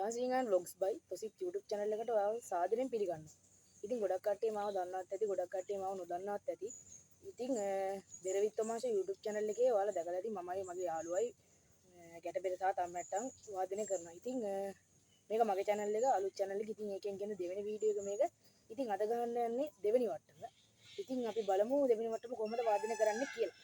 Dancing and Vlogs by Tosip YouTube channel එකට ඔයාව සාදරයෙන් පිළිගන්නවා. ඉතින් ගොඩක් කට්ටිය මාව දන්නවත් ඇති, ගොඩක් කට්ටිය මාව නොදන්නවත් ඇති. ඉතින් බෙරවිත් තමාෂා YouTube channel එකේ ඔයාලා දැකලා ඇති මමයි මගේ යාළුවයි ගැටබෙර සහ තම්මැට්ටම් වාදනය කරනවා. ඉතින් මේක මගේ channel එක, අලුත් channel එක. ඉතින් ඒකෙන් කියන දෙවෙනි වීඩියෝ එක මේක. ඉතින් අද ගහන්න යන්නේ දෙවෙනි වට්ටම. ඉතින් අපි බලමු දෙවෙනි වට්ටම කොහොමද වාදනය කරන්නේ කියලා.